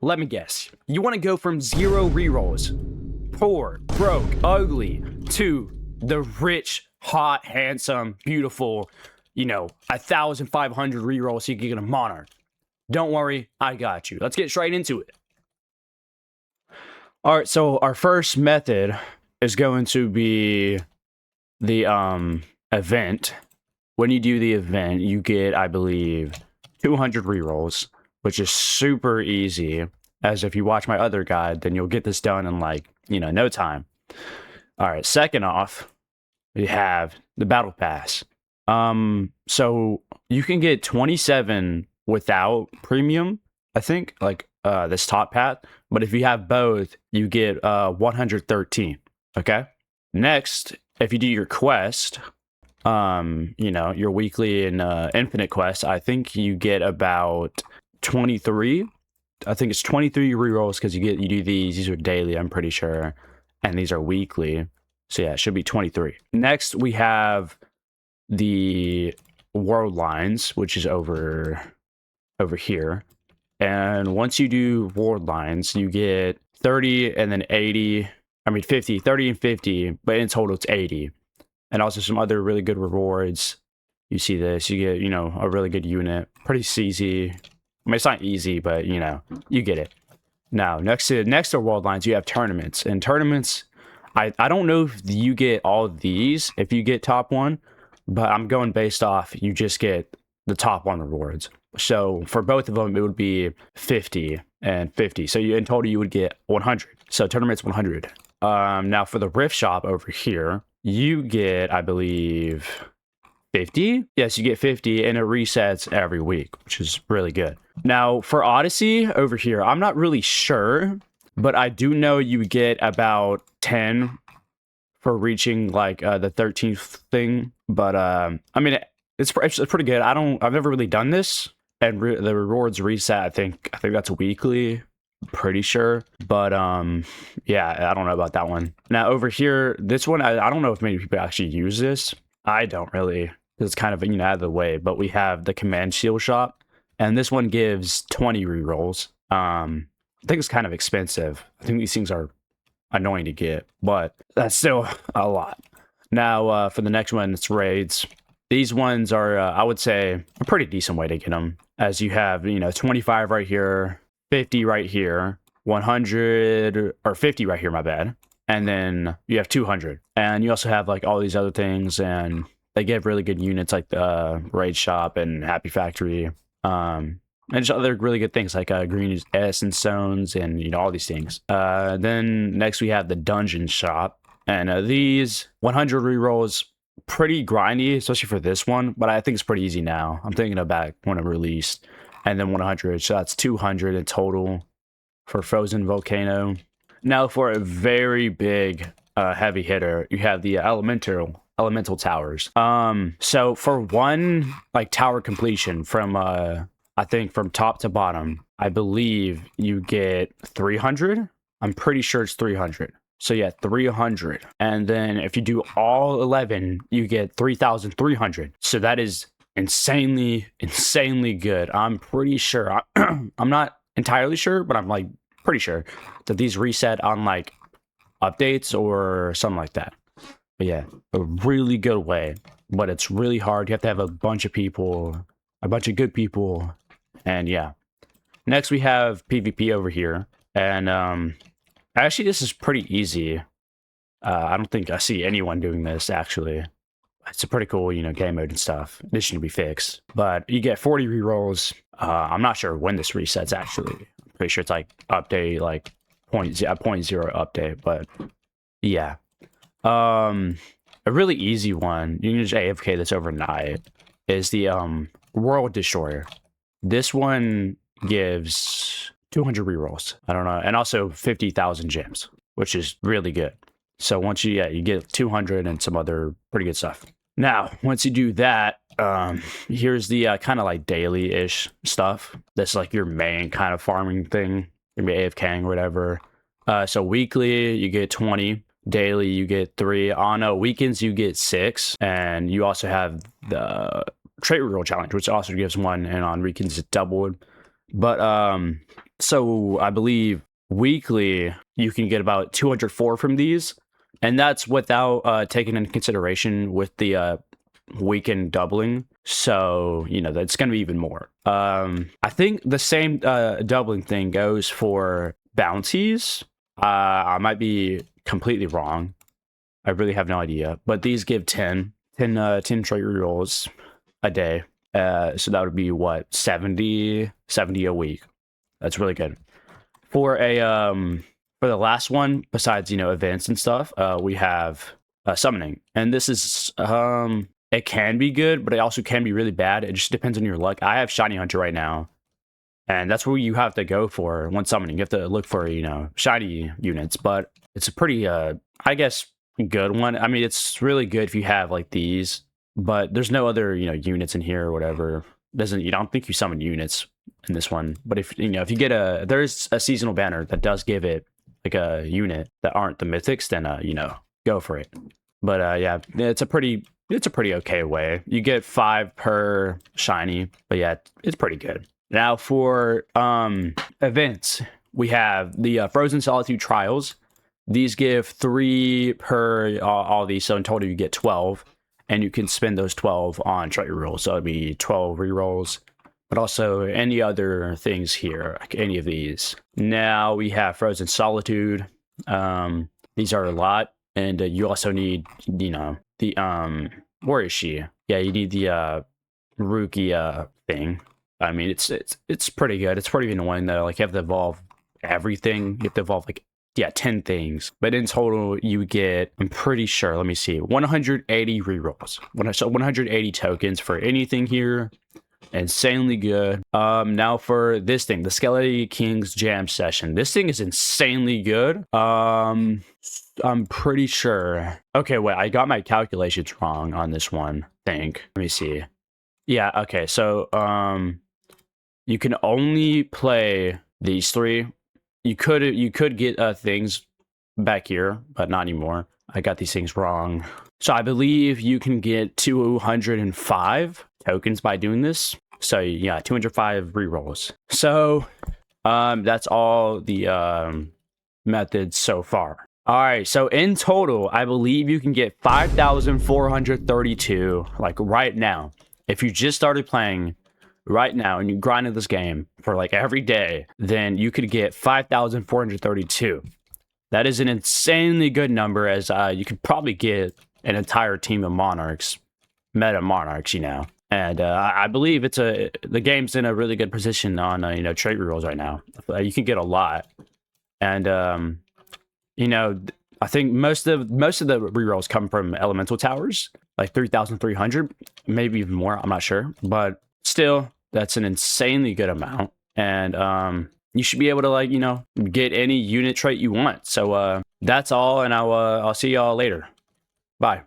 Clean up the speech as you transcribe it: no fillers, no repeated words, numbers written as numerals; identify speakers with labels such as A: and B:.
A: let me guess. You want to go from 0 rerolls, poor, broke, ugly, to the rich, hot, handsome, beautiful, 1,500 rerolls so you can get a monarch. Don't worry, I got you. Let's get straight into it. All right, so our first method is going to be the event. When you do the event, you get, I believe, 200 rerolls, which is super easy. As if you watch my other guide, then you'll get this done in no time. All right, second off, we have the battle pass. So you can get 27 without premium, I think, this top path. But if you have both, you get 113. Okay. Next, if you do your quest, your weekly and infinite quest, I think you get about 23. I think it's 23 rerolls because you do these. These are daily, I'm pretty sure, and these are weekly. So yeah, it should be 23. Next, we have the world lines, which is over here. And once you do world lines, you get 30 and then 50, 30 and 50, but in total it's 80. And also some other really good rewards. You see this, you get, a really good unit. Pretty easy. I mean, it's not easy, but, you get it. Now, next to world lines, you have tournaments. And tournaments, I don't know if you get all of these if you get top one, but I'm going based off you just get the top one rewards. So for both of them, it would be 50 and 50. So in total, you would get 100. So tournaments 100. Now for the Rift Shop over here, you get, I believe, 50. Yes, you get 50, and it resets every week, which is really good. Now for Odyssey over here, I'm not really sure, but I do know you get about 10 for reaching the 13th thing. But I mean, it's pretty good. I've never really done this, and the rewards reset. I think that's weekly. Pretty sure, but yeah, I don't know about that one. Now over here, this one, I don't know if many people actually use this. I don't really. It's kind of out of the way. But we have the Command Shield Shop, and this one gives 20 rerolls. I think it's kind of expensive. I think these things are annoying to get, but that's still a lot. Now for the next one, it's raids. These ones are, I would say, a pretty decent way to get them, as you have 25 right here, 50 right here, 100 or 50 right here, my bad. And then you have 200. And you also have all these other things, and they give really good units like the Raid Shop and Happy Factory. And just other really good things like Green Essence Stones and all these things. Then next we have the Dungeon Shop. And these 100 rerolls, pretty grindy, especially for this one, but I think it's pretty easy now. I'm thinking about when it released. And then 100, so that's 200 in total for Frozen Volcano. Now for a very big heavy hitter, you have the elemental towers. So for one tower completion from I think from top to bottom, I believe you get 300. I'm pretty sure it's 300. So yeah, 300. And then if you do all 11, you get 3,300. So that is insanely good. I'm pretty sure, I'm not entirely sure, but I'm pretty sure that these reset on updates or something like that. But yeah, a really good way, but it's really hard. You have to have a bunch of people, a bunch of good people. And yeah, next we have PvP over here. And actually this is pretty easy. I don't think I see anyone doing this actually. It's a pretty cool, game mode and stuff. This should be fixed. But you get 40 rerolls. I'm not sure when this resets, actually. I'm pretty sure it's update, 0.0 update. But yeah. A really easy one, you can just AFK this overnight, is the World Destroyer. This one gives 200 rerolls. I don't know. And also 50,000 gems, which is really good. So once you get 200 and some other pretty good stuff. Now, once you do that, here's the kind of daily-ish stuff. That's your main kind of farming thing. Maybe AFKing or whatever. So weekly, you get 20. Daily, you get 3. On weekends, you get 6. And you also have the trait reroll challenge, which also gives 1. And on weekends, it's doubled. But So I believe weekly you can get about 204 from these, and that's without taking into consideration with the weekend doubling. So that's going to be even more. I think the same doubling thing goes for bounties. I might be completely wrong. I really have no idea, but these give 10 trade rolls a day. So that would be what, 70 a week. That's really good. For the last one, besides events and stuff, we have summoning, and this is it can be good, but it also can be really bad. It just depends on your luck. I have Shiny Hunter right now, and that's where you have to go for when summoning. You have to look for shiny units, but it's a pretty I guess good one. I mean, it's really good if you have like these, but there's no other units in here or whatever. You don't think you summon units in this one, but if you get there's a seasonal banner that does give it like a unit that aren't the mythics, then go for it. But yeah, it's a pretty okay way. You get 5 per shiny, but yeah, it's pretty good. Now for events, we have the Frozen Solitude Trials. These give 3 per all these, so in total you get 12, and you can spend those 12 on trade rerolls. So it'd be 12 rerolls, but also any other things here, like any of these. Now we have Frozen Solitude. These are a lot, and you also need the where is she? Yeah, you need the Rukia thing. I mean, it's pretty good. It's pretty annoying though. Like you have to evolve everything. You have to evolve like 10 things, but in total you get, I'm pretty sure, let me see, 180 rerolls. So 180 tokens for anything here. Insanely good. Now for this thing, the Skelly King's Jam Session. This thing is insanely good. I'm pretty sure. Okay, wait, I got my calculations wrong on this one, I think. Let me see. Yeah, okay, so you can only play these 3. You could get things back here, but not anymore. I got these things wrong. So I believe you can get 205 tokens by doing this. So yeah, 205 rerolls. So that's all the methods so far. All right, so in total, I believe you can get 5,432 like right now. If you just started playing right now and you grinded this game for like every day, then you could get 5,432. That is an insanely good number, as you could probably get an entire team of monarchs, meta monarchs, and I believe the game's in a really good position on trade rerolls right now. You can get a lot, and I think most of the rerolls come from elemental towers, like 3,300, maybe even more. I'm not sure, but still, that's an insanely good amount, and you should be able to get any unit trait you want. So that's all, and I'll see y'all later. Bye.